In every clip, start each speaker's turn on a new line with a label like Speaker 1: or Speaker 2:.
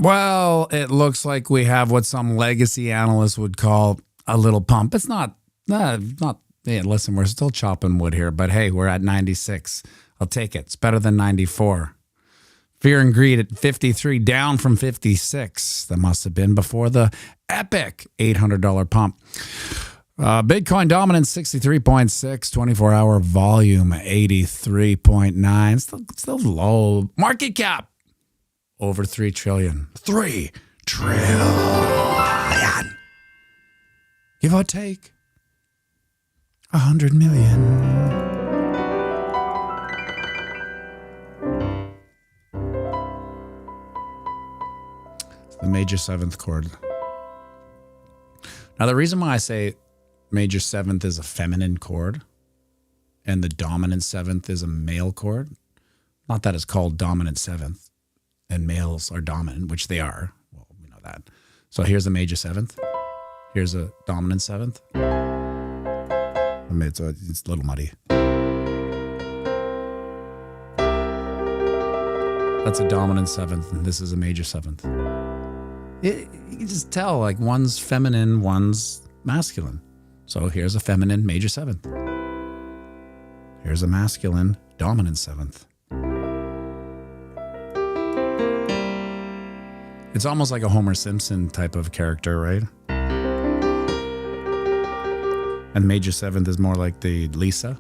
Speaker 1: Well, it looks like we have what some legacy analysts would call a little pump. It's not. Hey, listen, we're still chopping wood here, but hey, we're at 96. I'll take it. It's better than 94. Fear and Greed at 53, down from 56. That must have been before the epic $800 pump. Bitcoin dominance 63.6, 24-hour volume 83.9. Still low. Market cap over 3 trillion. 3 trillion. Give or take 100 million. The major seventh chord. Now, the reason why I say major seventh is a feminine chord and the dominant seventh is a male chord, not that it's called dominant seventh and males are dominant, which they are. Well, we know that. So here's a major seventh. Here's a dominant seventh. I mean, it's a little muddy. That's a dominant seventh, and this is a major seventh. You can just tell, like, one's feminine, one's masculine. So here's a feminine major seventh. Here's a masculine dominant seventh. It's almost like a Homer Simpson type of character, right? And major seventh is more like the Lisa.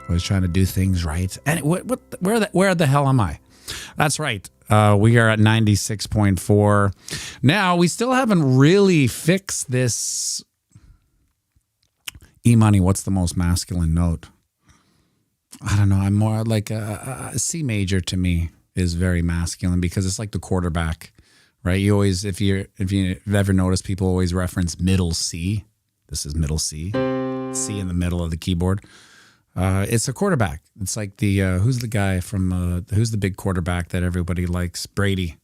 Speaker 1: Always trying to do things right. And where the hell am I? That's right. We are at 96.4. Now, we still haven't really fixed this E-money. What's the most masculine note? I don't know. I'm more like a C major to me is very masculine because it's like the quarterback, right? You always, if you've ever noticed, people always reference middle C. This is middle C. C in the middle of the keyboard. It's a quarterback. It's like the who's the guy from who's the big quarterback that everybody likes? Brady.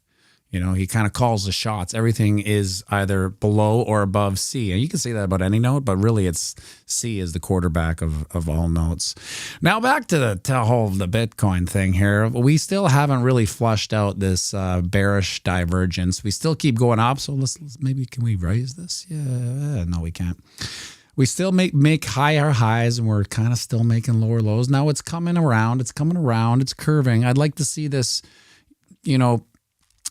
Speaker 1: You know, he kind of calls the shots. Everything is either below or above C. And you can say that about any note, but really it's C is the quarterback of all notes. Now back to the whole of the Bitcoin thing here. We still haven't really flushed out this bearish divergence. We still keep going up. So let's maybe can we raise this? Yeah, no, we can't. We still make higher highs and we're kind of still making lower lows. Now it's coming around. It's curving. I'd like to see this,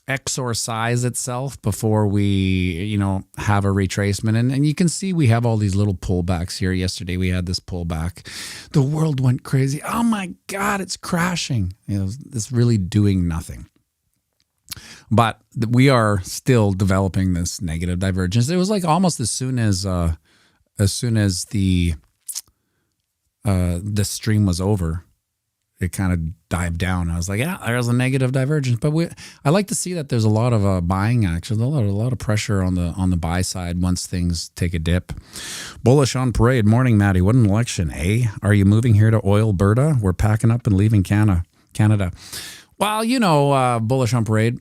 Speaker 1: exorcise itself before we, have a retracement. And you can see we have all these little pullbacks here. Yesterday we had this pullback. The world went crazy. Oh my God, it's crashing. It's really doing nothing. But we are still developing this negative divergence. It was like almost as soon as the stream was over, it kind of dived down. I was like, yeah, there's a negative divergence. But I like to see that there's a lot of buying action, a lot of pressure on the buy side once things take a dip. Bullish on parade. Morning, Matty. What an election, eh? Are you moving here to Alberta? We're packing up and leaving Canada. Well, bullish on parade.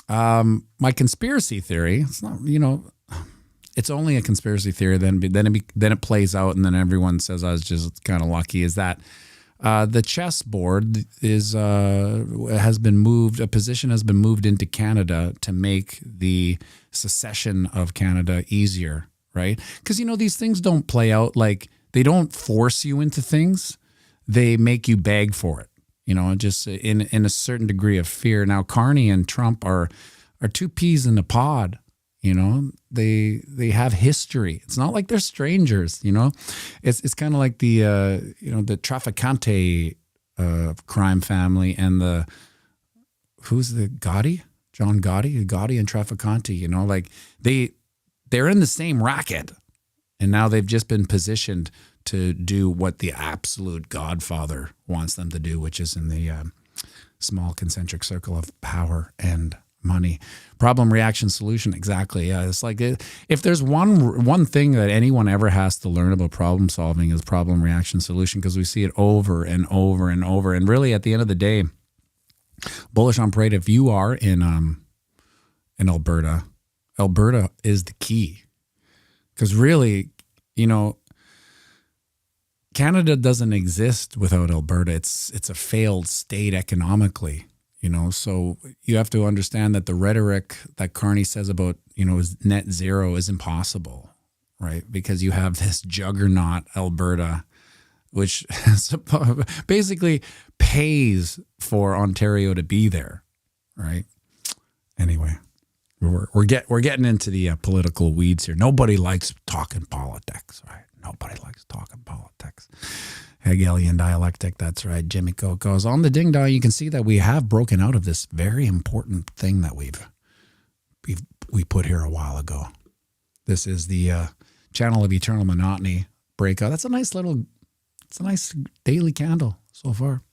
Speaker 1: My conspiracy theory, it's not, it's only a conspiracy theory. Then it plays out, and then everyone says I was just kind of lucky. Is that the chessboard has been moved? A position has been moved into Canada to make the secession of Canada easier, right? Because these things don't play out like they don't force you into things; they make you beg for it. Just in a certain degree of fear. Now, Carney and Trump are two peas in a pod. They have history. It's not like they're strangers. It's kind of like the the Trafficante crime family and who's the Gotti? John Gotti and Trafficante. Like they're in the same racket, and now they've just been positioned to do what the absolute Godfather wants them to do, which is in the small concentric circle of power and money. Problem, reaction, solution. Exactly. Yeah. It's like if there's one thing that anyone ever has to learn about problem solving is problem, reaction, solution, because we see it over and over and over. And really, at the end of the day, bullish on parade. If you are in Alberta is the key, because really, Canada doesn't exist without Alberta. It's a failed state economically. So you have to understand that the rhetoric that Carney says about, is net zero is impossible, right? Because you have this juggernaut, Alberta, which basically pays for Ontario to be there, right? Anyway, we're getting into the political weeds here. Nobody likes talking politics, right? Nobody likes talking politics. Hegelian dialectic, that's right. Jimmy Coco's on the ding dong. You can see that we have broken out of this very important thing that we put here a while ago. This is the channel of eternal monotony breakout. It's a nice daily candle so far.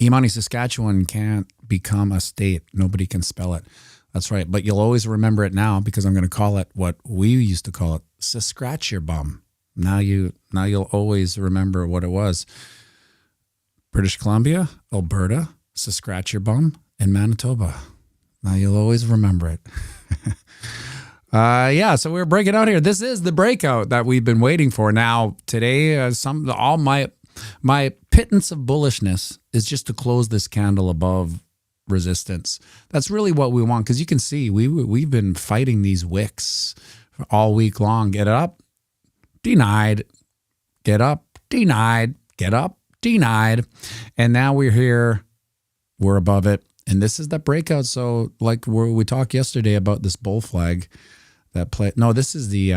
Speaker 1: Imani, Saskatchewan can't become a state. Nobody can spell it. That's right. But you'll always remember it now because I'm going to call it what we used to call it, Scratch Your Bum. Now you'll always remember what it was. British Columbia, Alberta, Saskatchewan, and Manitoba. Now you'll always remember it. So we're breaking out here. This is the breakout that we've been waiting for. Now today, all my pittance of bullishness is just to close this candle above resistance. That's really what we want, because you can see we've been fighting these wicks all week long. Get up, denied. Get up, denied. Get up, denied. And now we're here. We're above it. And this is that breakout. So like we talked yesterday about this bull flag that play. No, this is the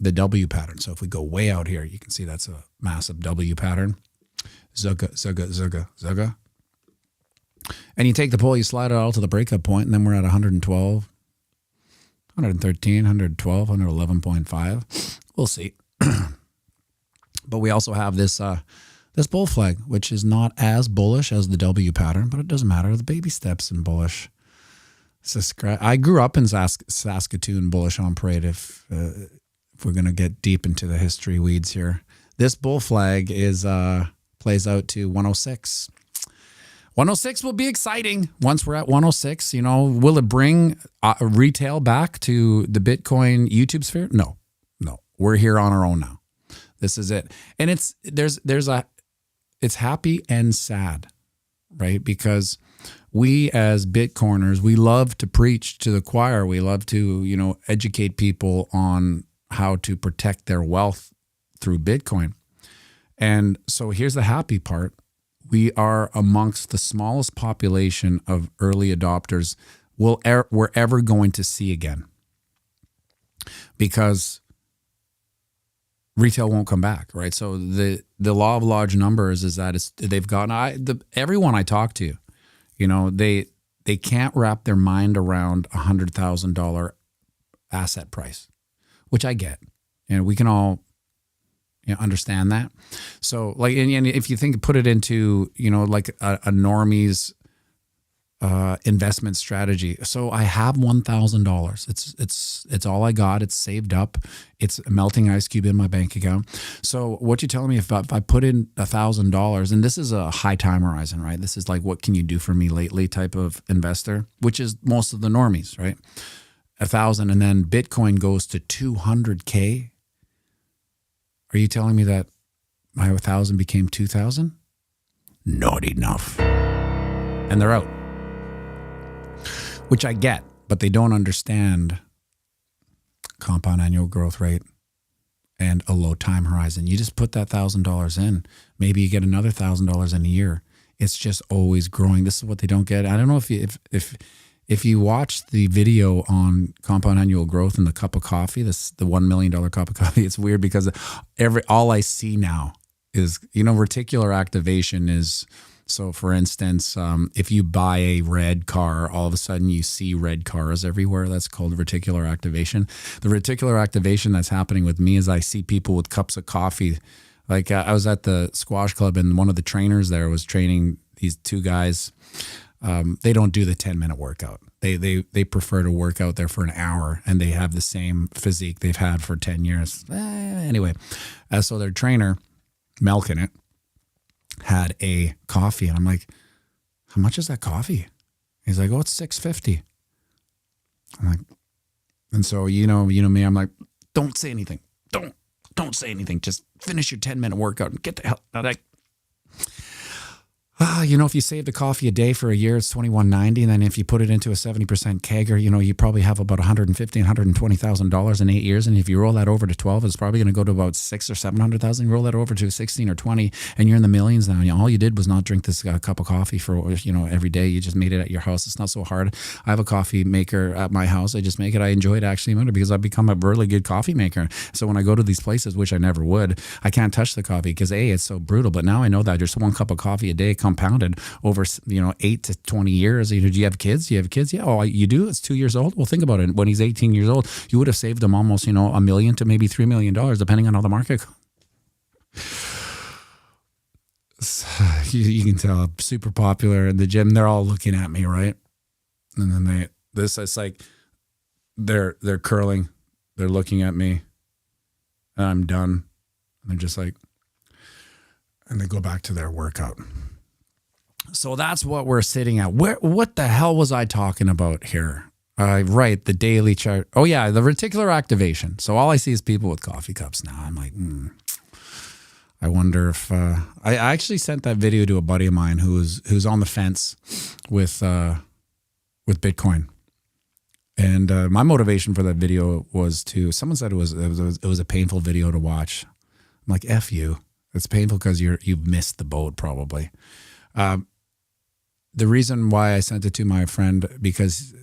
Speaker 1: W pattern. So if we go way out here, you can see that's a massive W pattern. Zugga, zugga, zugga, zugga. And you take the pull, you slide it out to the breakout point, and then we're at 112, 113, 112, 111.5. We'll see. But we also have this bull flag, which is not as bullish as the W pattern, but it doesn't matter. The baby steps in bullish. I grew up in Saskatoon, bullish on parade. If we're going to get deep into the history weeds here, this bull flag is plays out to 106. 106 will be exciting once we're at 106. Will it bring retail back to the Bitcoin YouTube sphere? No. We're here on our own now. This is it, and it's happy and sad, right? Because we as Bitcoiners, we love to preach to the choir. We love to, educate people on how to protect their wealth through Bitcoin. And so here's the happy part. We are amongst the smallest population of early adopters we're ever going to see again, because retail won't come back, right? So the law of large numbers is that they've gotten everyone I talk to, they can't wrap their mind around $100,000 asset price, which I get, and we can all understand that. So like, and if you put it into like a normie's investment strategy. So I have $1,000. It's all I got. It's saved up. It's a melting ice cube in my bank account. So what you're telling me, if I put in $1,000, and this is a high time horizon, right? This is like, what can you do for me lately type of investor, which is most of the normies, right? 1,000, and then Bitcoin goes to 200K. Are you telling me that my 1,000 became 2,000? Not enough. And they're out. Which I get, but they don't understand compound annual growth rate and a low time horizon. You just put that $1,000 in. Maybe you get another $1,000 in a year. It's just always growing. This is what they don't get. I don't know if you watch the video on compound annual growth and the cup of coffee, the $1 million cup of coffee, it's weird because all I see now is, reticular activation is, so for instance, if you buy a red car, all of a sudden you see red cars everywhere. That's called reticular activation. The reticular activation that's happening with me is I see people with cups of coffee. Like I was at the squash club and one of the trainers there was training these two guys. They don't do the 10-minute workout. They prefer to work out there for an hour, and they have the same physique they've had for 10 years. Anyway, so their trainer, milking it, had a coffee, and I'm like, how much is that coffee? He's like, oh, it's $6.50. I'm like, and so you know me, I'm like, don't say anything. Don't say anything. Just finish your 10-minute workout and get the hell out. if you saved a coffee a day for a year, it's $21.90. And then if you put it into a 70% CAGR, you probably have about $150,000, $120,000 in 8 years. And if you roll that over to 12, it's probably going to go to about 6 or 700,000. You roll that over to 16 or 20, and you're in the millions now. All you did was not drink this cup of coffee for, every day. You just made it at your house. It's not so hard. I have a coffee maker at my house. I just make it. I enjoy it actually because I've become a really good coffee maker. So when I go to these places, which I never would, I can't touch the coffee because it's so brutal. But now I know that just one cup of coffee a day compounded over 8 to 20 years. Do you have kids? Yeah. Oh, you do? It's 2 years old? Well, think about it. When he's 18 years old, you would have saved him almost, $1 million to maybe $3 million, depending on how the market you can tell I'm super popular in the gym. They're all looking at me, right? And then it's like they're curling. They're looking at me and I'm done. And they're just like, and they go back to their workout. So that's what we're sitting at. What the hell was I talking about here? Right, the daily chart. Oh yeah, the reticular activation. So all I see is people with coffee cups now. I'm like, I wonder if I actually sent that video to a buddy of mine who's on the fence with Bitcoin. And my motivation for that video was someone said it was a painful video to watch. I'm like, F you. It's painful because you've missed the boat probably. The reason why I sent it to my friend, because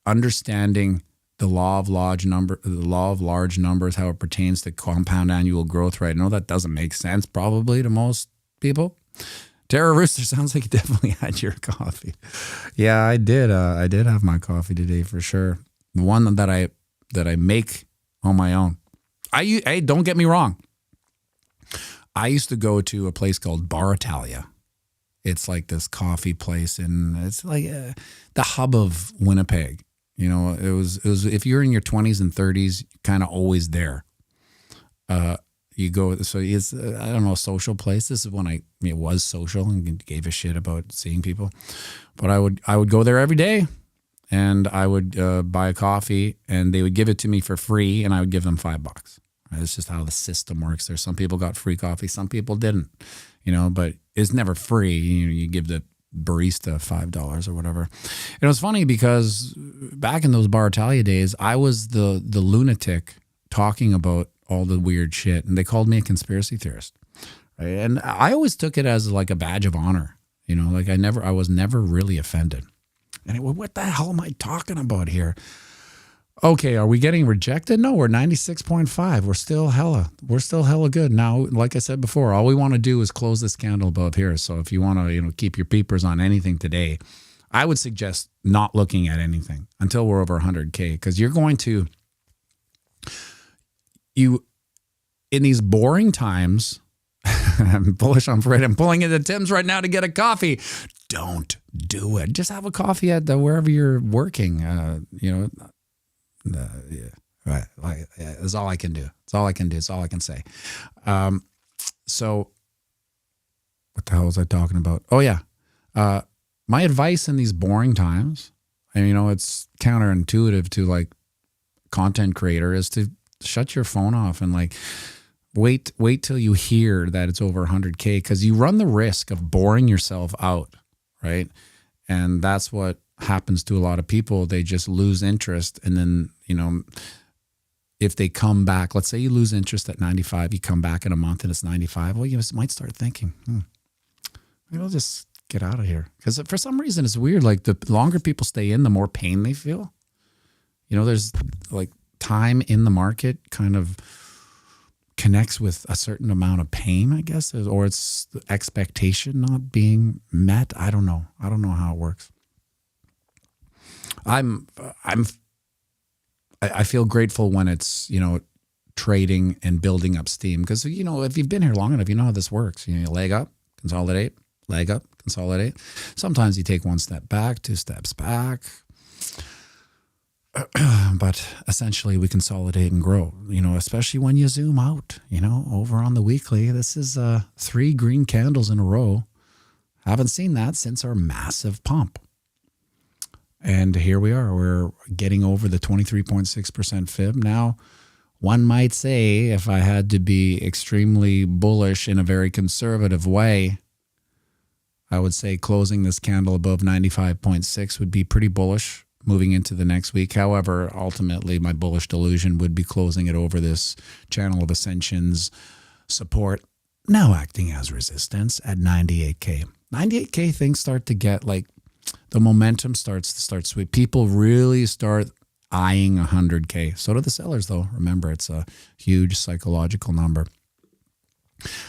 Speaker 1: understanding the law of large numbers, how it pertains to compound annual growth rate. I know that doesn't make sense probably to most people. Tara Rooster, sounds like you definitely had your coffee. Yeah, I did. I did have my coffee today for sure. The one that I make on my own. Hey, don't get me wrong. I used to go to a place called Bar Italia. It's like this coffee place, and it's like the hub of Winnipeg. It was if you're in your 20s and 30s, kind of always there. You go, so it's I don't know, a social place. This is when it was social and gave a shit about seeing people. But I would go there every day, and I would buy a coffee, and they would give it to me for free, and I would give them $5. It's just how the system works. There's some people got free coffee, some people didn't. But it's never free. You give the barista $5 or whatever. And it was funny because back in those Bar Italia days, I was the lunatic talking about all the weird shit, and they called me a conspiracy theorist. Right? And I always took it as like a badge of honor. Like I was never really offended. And what the hell am I talking about here? Okay, are we getting rejected? No, we're 96.5. We're still hella good. Now, like I said before, all we want to do is close this candle above here. So if you want to, keep your peepers on anything today, I would suggest not looking at anything until we're over 100K, because you're going to, in these boring times, I'm bullish on Fred. I'm pulling into Tim's right now to get a coffee. Don't do it. Just have a coffee at wherever you're working, right. That's all I can do. It's all I can do. It's all I can say. So what the hell was I talking about? Oh yeah. My advice in these boring times, and it's counterintuitive to like content creator, is to shut your phone off and like wait till you hear that it's over 100K, because you run the risk of boring yourself out. Right. And that's what happens to a lot of people. They just lose interest, and then if they come back, let's say you lose interest at 95, you come back in a month and it's 95, well, you might start thinking, maybe I'll just get out of here. Because for some reason it's weird, like the longer people stay in, the more pain they feel. There's like time in the market kind of connects with a certain amount of pain, I guess, or it's the expectation not being met. I don't know how it works. I feel grateful when it's, trading and building up steam, because, if you've been here long enough, you know how this works. You leg up, consolidate, leg up, consolidate. Sometimes you take one step back, 2 steps back, but essentially we consolidate and grow, especially when you zoom out, over on the weekly. This is 3 green candles in a row. Haven't seen that since our massive pump. And here we are. We're getting over the 23.6% fib. Now, one might say, if I had to be extremely bullish in a very conservative way, I would say closing this candle above 95.6 would be pretty bullish moving into the next week. However, ultimately, my bullish delusion would be closing it over this channel of ascension's support, now acting as resistance at 98K. 98K things start to get like, the momentum starts to start sweet. People really start eyeing 100K. So do the sellers, though. Remember, it's a huge psychological number.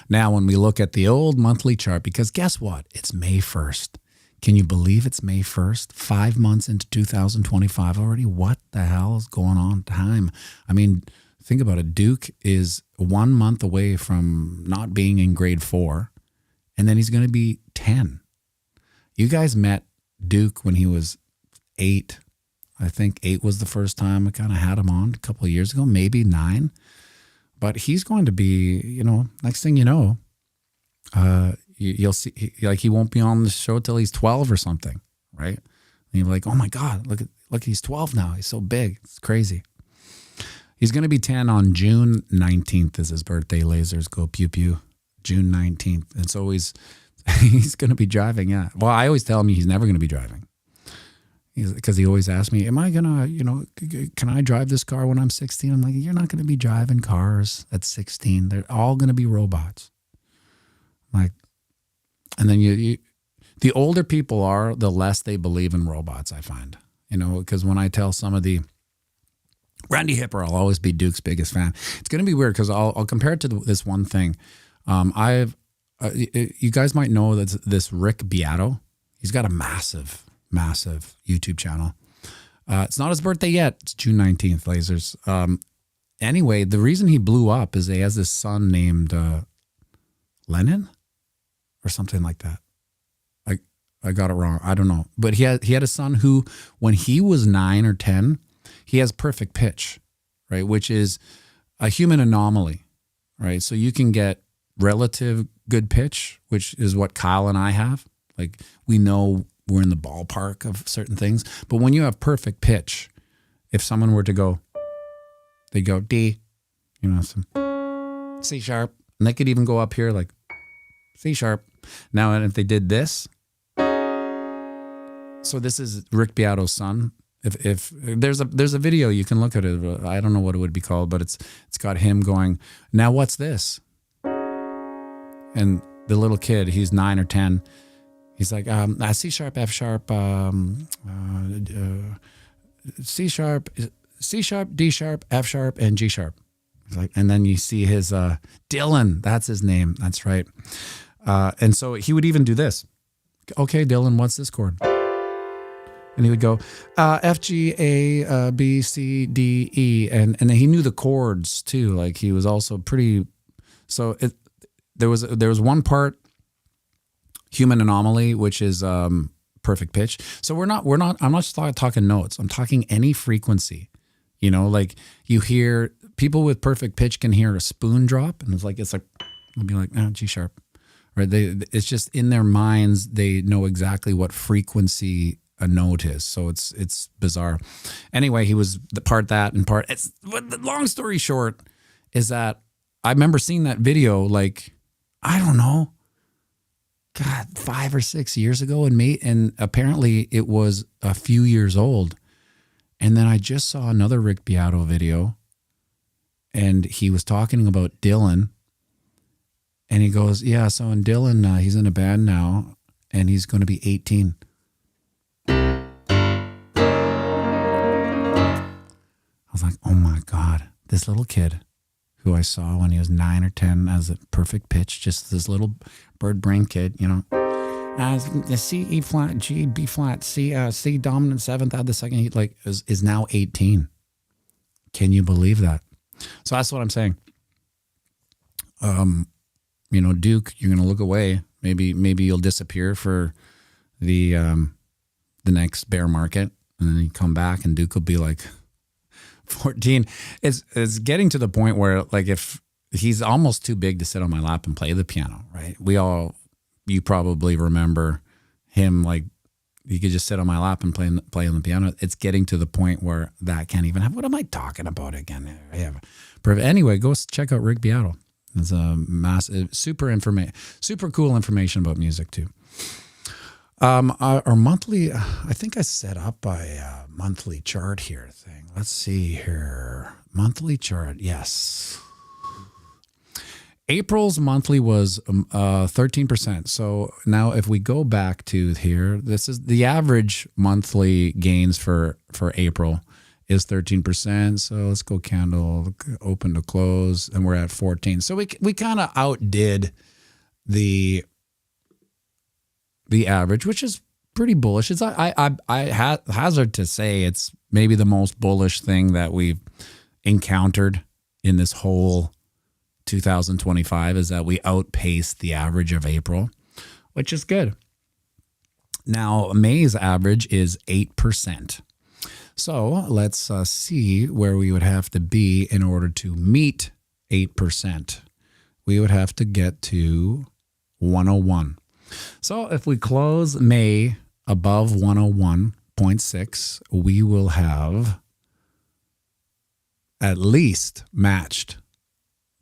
Speaker 1: Now, when we look at the old monthly chart, because guess what? It's May 1st. Can you believe it's May 1st? 5 months into 2025 already? What the hell is going on? Time. I mean, think about it. Duke is 1 month away from not being in grade 4, and then he's going to be 10. You guys met Duke when he was 8. I think 8 was the first time I kind of had him on a couple of years ago, maybe 9. But he's going to be, you know, next thing you know, you'll see, like, he won't be on the show till he's 12 or something, right? And you're like, oh my God, look, he's 12 now. He's so big. It's crazy. He's going to be 10 on June 19th is his birthday. Lasers go pew pew. June 19th. And so he's going to be driving, yeah. Well, I always tell him he's never going to be driving. Because he always asks me, am I going to, you know, can I drive this car when I'm 16? I'm like, you're not going to be driving cars at 16. They're all going to be robots. Like, and then the older people are, the less they believe in robots, I find. You know, because when I tell some of the, Randy Hipper, I'll always be Duke's biggest fan. It's going to be weird because I'll compare it to this one thing. You guys might know that this Rick Beato, he's got a massive YouTube channel. It's not his birthday yet. It's June 19th, lasers. Anyway, the reason he blew up is he has this son named Lennon or something like that. I got it wrong. I don't know. But he had a son who, when he was 9 or 10, he has perfect pitch, right? Which is a human anomaly, right? So you can get relative good pitch, which is what Kyle and I have. Like, we know we're in the ballpark of certain things. But when you have perfect pitch, if someone were to go, they go D, you know, some C sharp, and they could even go up here like C sharp. Now, and if they did this, so this is Rick Beato's son. If there's a video, you can look at it. I don't know what it would be called, but it's got him going, now what's this? And the little kid, he's 9 or 10. He's like, C sharp, F sharp, C sharp, D sharp, F sharp, and G sharp. He's like, and then you see his Dylan. That's his name. That's right. And so he would even do this. Okay, Dylan, what's this chord? And he would go F, G, A, B, C, D, E, and he knew the chords too. Like, he was also pretty. So there was one part human anomaly, which is perfect pitch. So I'm not just talking notes. I'm talking any frequency. You know, like, you hear people with perfect pitch can hear a spoon drop, and it's like I'll be like, G sharp, right? It's just in their minds. They know exactly what frequency a note is. So it's bizarre. Anyway, he was the part that and part. But the long story short is that I remember seeing that video, like, I don't know, God, 5 or 6 years ago, and apparently it was a few years old. And then I just saw another Rick Beato video, and he was talking about Dylan, and he goes, yeah, so in Dylan, he's in a band now, and he's going to be 18. I was like, oh my God, this little kid who I saw when he was 9 or 10 as a perfect pitch, just this little bird brain kid, you know, the C, E flat, G, B flat, C dominant 7th, add the second, like, is now 18. Can you believe that? So that's what I'm saying. You know, Duke, you're going to look away. Maybe you'll disappear for the next bear market, and then you come back and Duke will be like 14. It's getting to the point where, like, if he's almost too big to sit on my lap and play the piano, right? You probably remember him, like, he could just sit on my lap and play on the piano. It's getting to the point where that can't even have. What am I talking about again? Anyway, go check out Rick Beato. It's a massive, super cool information about music too. Our monthly, I think I set up a monthly chart here thing. Let's see here. Monthly chart, yes. April's monthly was 13%. So now if we go back to here, this is the average monthly gains for April is 13%. So let's go candle open to close, and we're at 14. So we kind of outdid the average, which is pretty bullish. It's I hazard to say it's maybe the most bullish thing that we've encountered in this whole 2025 is that we outpaced the average of April, which is good. Now, May's average is 8%. So let's see where we would have to be in order to meet 8%. We would have to get to 101. So if we close May above 101.6, we will have at least matched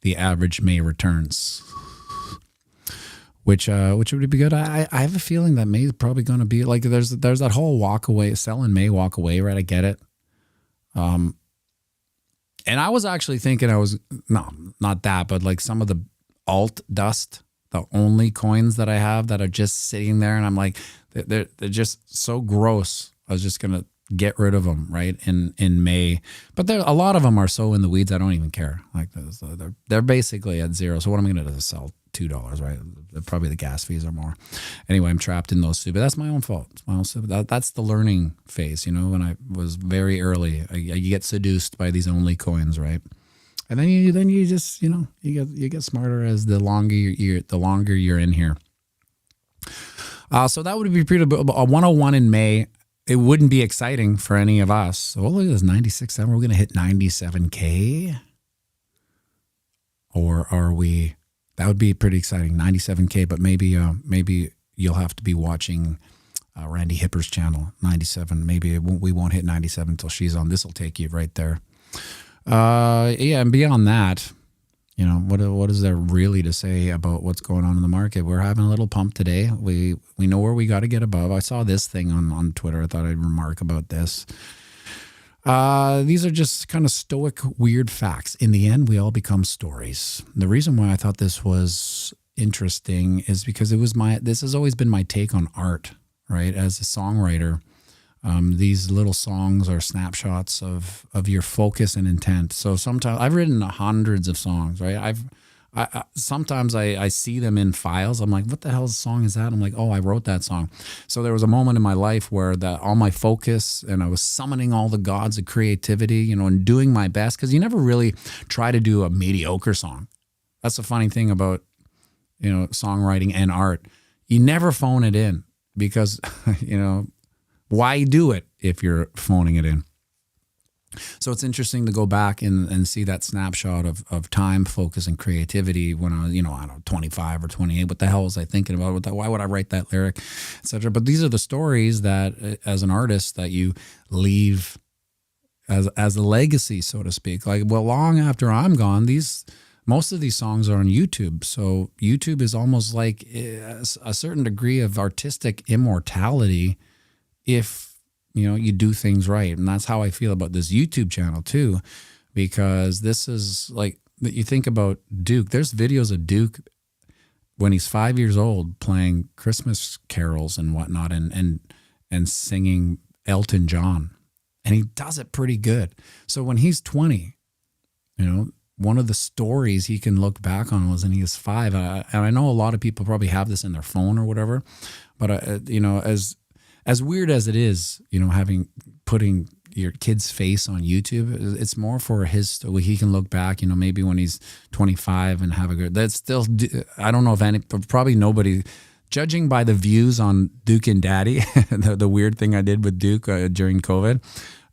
Speaker 1: the average May returns, which would be good. I have a feeling that May is probably going to be like there's that whole walk away, sell in May, walk away, right? I get it. And I was actually thinking not that, but like some of the alt dust, the only coins that I have that are just sitting there, and I'm like, they're just so gross. I was just gonna get rid of them right in May, but a lot of them are so in the weeds I don't even care. Like they're basically at zero. So what am I gonna do? Sell $2, right? Probably the gas fees are more. Anyway, I'm trapped in those two, but that's my own fault. It's my own, that's the learning phase. You know, when I was very early, you get seduced by these only coins, right? And then you just, you know, you get smarter as the longer you're in here. So that would be pretty, a 101 in May. It wouldn't be exciting for any of us. So look at this 96.7. We're going to hit 97K. Or are we? That would be pretty exciting, 97K. But maybe you'll have to be watching Randy Hipper's channel, 97. Maybe we won't hit 97 until she's on. This will take you right there. Yeah, and beyond that, you know, what is there really to say about what's going on in the market? We're having a little pump today. We know where we got to get above. I saw this thing on Twitter. I thought I'd remark about this. These are just kind of stoic, weird facts. In the end, we all become stories. The reason why I thought this was interesting is because this has always been my take on art, right? As a songwriter, these little songs are snapshots of your focus and intent. So sometimes I've written hundreds of songs, right? Sometimes I see them in files. I'm like, what the hell song is that? I'm like, oh, I wrote that song. So there was a moment in my life where all my focus, and I was summoning all the gods of creativity, you know, and doing my best, because you never really try to do a mediocre song. That's the funny thing about, you know, songwriting and art. You never phone it in, because, you know, why do it if you're phoning it in? So it's interesting to go back and see that snapshot of time, focus, and creativity when I was, you know, I don't know, 25 or 28. What the hell was I thinking about? Why would I write that lyric, etc.? But these are the stories that, as an artist, that you leave as a legacy, so to speak. Like, well, long after I'm gone, most of these songs are on YouTube. So YouTube is almost like a certain degree of artistic immortality if, you know, you do things right. And that's how I feel about this YouTube channel too, because this is like, you think about Duke, there's videos of Duke when he's 5 years old playing Christmas carols and whatnot, and singing Elton John. And he does it pretty good. So when he's 20, you know, one of the stories he can look back on was when he was 5. And I know a lot of people probably have this in their phone or whatever, but you know, as weird as it is, you know, putting your kid's face on YouTube, it's more for he can look back, you know, maybe when he's 25 and have a good, that's still, I don't know if probably nobody, judging by the views on Duke and Daddy, the weird thing I did with Duke during COVID,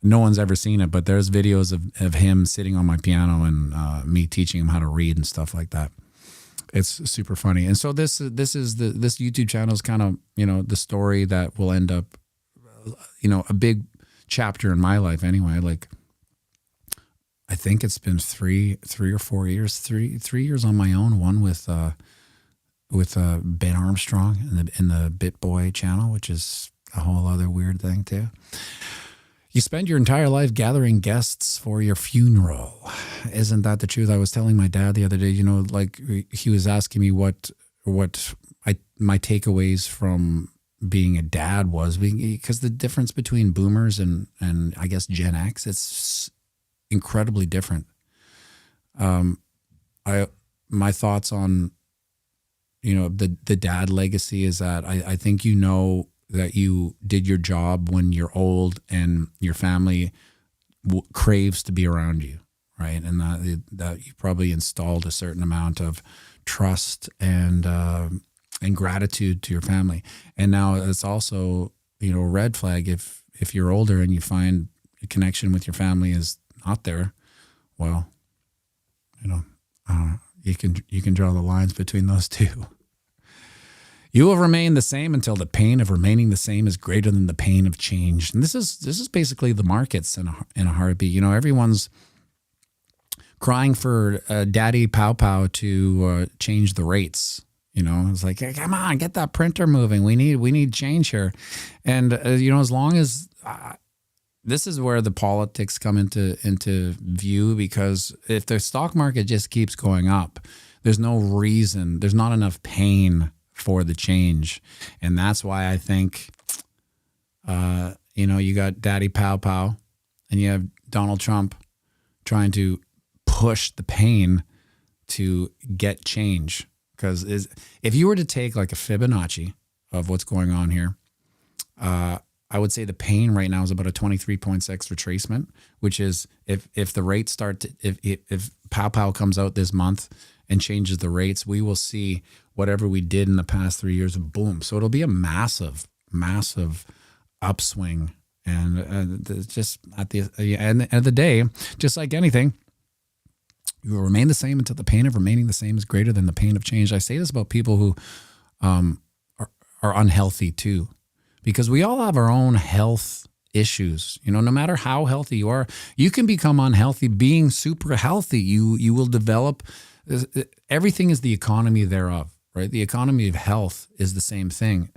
Speaker 1: no one's ever seen it, but there's videos of him sitting on my piano and me teaching him how to read and stuff like that. It's super funny. And so this YouTube channel is kind of, you know, the story that will end up, you know, a big chapter in my life anyway. Like, I think it's been three or 4 years, three years on my own, one with with Ben Armstrong in the Bit Boy channel, which is a whole other weird thing too. You spend your entire life gathering guests for your funeral. Isn't that the truth? I was telling my dad the other day, like he was asking me what my takeaways from being a dad was, because the difference between boomers and I guess Gen X, it's incredibly different. My thoughts on, the dad legacy is that I think that you did your job when you're old and your family craves to be around you, right? And that you probably installed a certain amount of trust and gratitude to your family. And now it's also, a red flag if you're older and you find a connection with your family is not there. Well, you can draw the lines between those two. You will remain the same until the pain of remaining the same is greater than the pain of change. And this is basically the markets in a heartbeat. Everyone's crying for Daddy Pow Pow to change the rates. It's like, hey, come on, get that printer moving. We need change here. And as long as this is where the politics come into view, because if the stock market just keeps going up, there's no reason, there's not enough pain for the change. And that's why I think, you got Daddy Pow Pow and you have Donald Trump trying to push the pain to get change. Because if you were to take like a Fibonacci of what's going on here, I would say the pain right now is about a 23.6 retracement, which is if the rates start to, if Pow Pow comes out this month and changes the rates, we will see whatever we did in the past 3 years, boom. So it'll be a massive, massive upswing. And just at the end of the day, just like anything, you will remain the same until the pain of remaining the same is greater than the pain of change. I say this about people who are unhealthy too, because we all have our own health issues. No matter how healthy you are, you can become unhealthy being super healthy. You will develop, everything is the economy thereof, right? The economy of health is the same thing.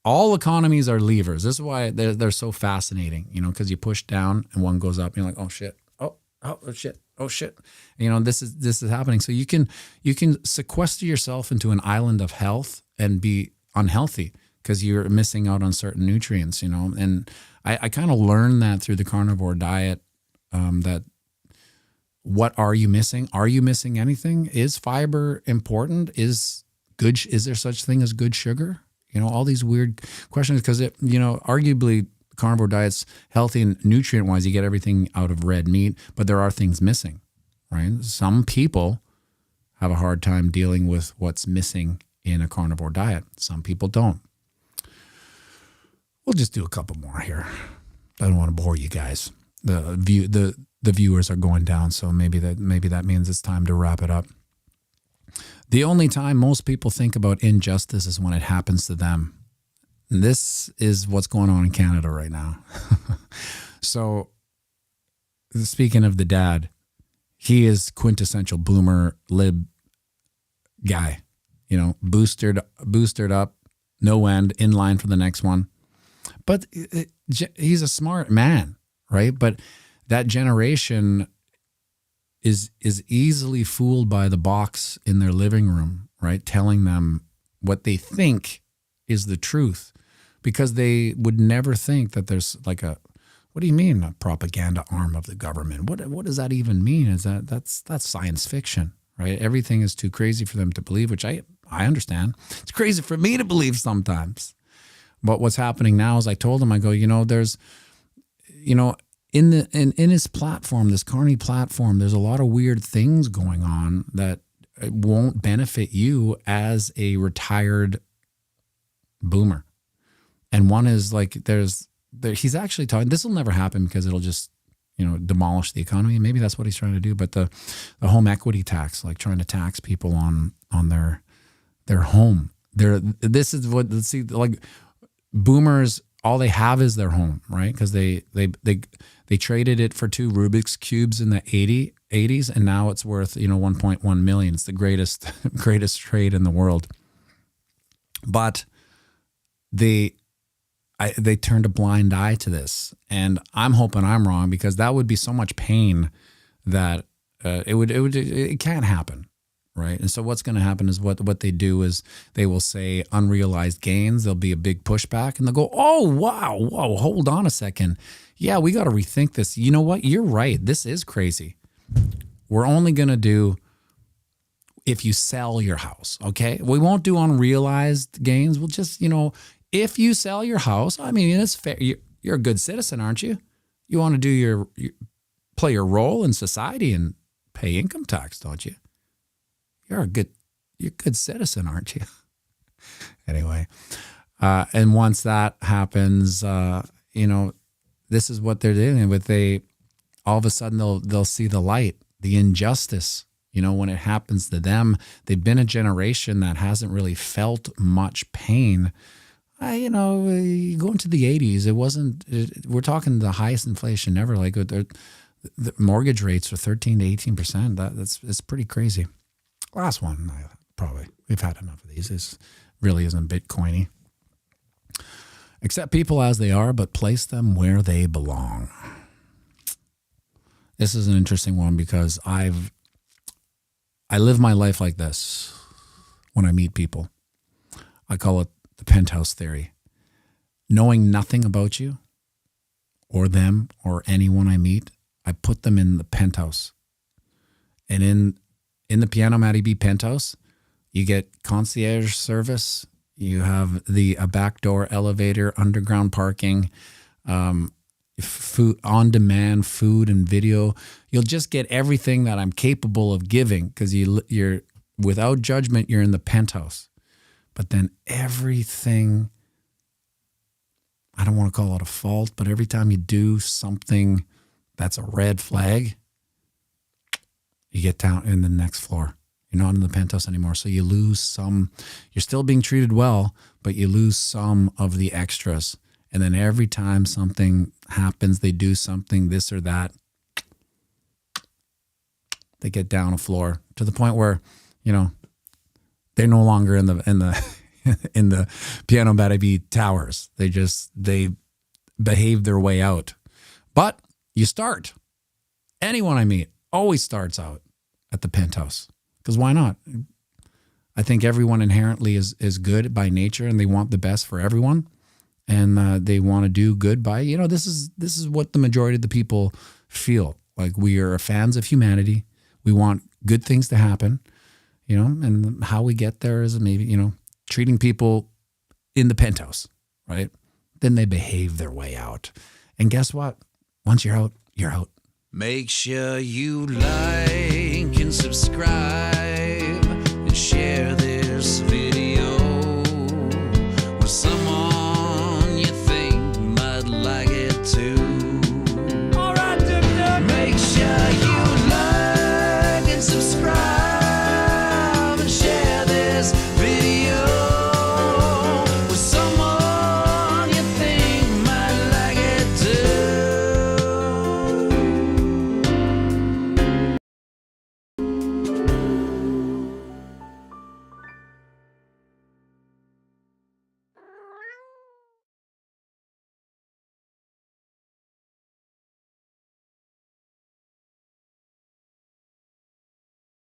Speaker 1: All economies are levers. This is why they're so fascinating, because you push down and one goes up and you're like, oh shit, oh shit, oh shit. This is happening. So you can sequester yourself into an island of health and be unhealthy because you're missing out on certain nutrients, and I kind of learned that through the carnivore diet, that what are you missing? Are you missing anything? Is fiber important? Is there such thing as good sugar? All these weird questions, because arguably carnivore diet's healthy and nutrient wise, you get everything out of red meat, but there are things missing, right? Some people have a hard time dealing with what's missing in a carnivore diet. Some people don't. We'll just do a couple more here. I don't want to bore you guys. The viewers are going down, so maybe that means it's time to wrap it up. The only time most people think about injustice is when it happens to them. And this is what's going on in Canada right now. So, speaking of the dad, he is quintessential boomer lib guy. Boosted up, no end, in line for the next one. But he's a smart man, right? But that generation is easily fooled by the box in their living room, right? Telling them what they think is the truth, because they would never think that there's like what do you mean a propaganda arm of the government? What does that even mean? Is that's science fiction, right? Everything is too crazy for them to believe, which I understand. It's crazy for me to believe sometimes. But what's happening now is I told him, I go, there's, in his platform, this Carney platform, there's a lot of weird things going on that won't benefit you as a retired boomer. And one is like, he's actually talking, this will never happen because it'll just, demolish the economy. Maybe that's what he's trying to do. But the home equity tax, like trying to tax people on their home. This is what, let's see, like boomers, all they have is their home, right? Because they traded it for 2 Rubik's cubes in the 80s, and now it's worth 1.1 million. It's the greatest trade in the world. But they turned a blind eye to this, and I'm hoping I'm wrong, because that would be so much pain that it can't happen, right? And so what's going to happen is what they do is they will say unrealized gains. There'll be a big pushback, and they'll go, oh wow, whoa, hold on a second, yeah, we got to rethink this. You know what? You're right. This is crazy. We're only going to do if you sell your house, okay? We won't do unrealized gains. We'll just, if you sell your house, I mean, it's fair. You're a good citizen, aren't you? You want to do play your role in society and pay income tax, don't you? You're a good citizen, aren't you? Anyway, and once that happens, this is what they're dealing with. All of a sudden they'll see the light, the injustice. When it happens to them, they've been a generation that hasn't really felt much pain. Going to the 80s, we're talking the highest inflation ever. Like the mortgage rates are 13 to 18%. It's pretty crazy. Last one, we've had enough of these. This really isn't Bitcoiny. Accept people as they are, but place them where they belong. This is an interesting one because I live my life like this when I meet people. I call it the penthouse theory. Knowing nothing about you or them or anyone I meet, I put them in the penthouse. And in the pianomattyb penthouse, you get concierge service, you have a backdoor elevator, underground parking, food on demand, food and video. You'll just get everything that I'm capable of giving because you're without judgment. You're in the penthouse, but then everything, I don't want to call it a fault, but every time you do something that's a red flag, you get down in the next floor. You're not in the penthouse anymore. So you lose some. You're still being treated well, but you lose some of the extras. And then every time something happens, they do something, this or that, they get down a floor to the point where, they're no longer in the in the pianomattyb towers. They behave their way out. But you start. Anyone I meet always starts out at the penthouse. Because why not? I think everyone inherently is good by nature, and they want the best for everyone. And they want to do good by, this is what the majority of the people feel. Like, we are fans of humanity. We want good things to happen, and how we get there is maybe, treating people in the penthouse, right? Then they behave their way out. And guess what? Once you're out, you're out.
Speaker 2: Make sure you like and subscribe.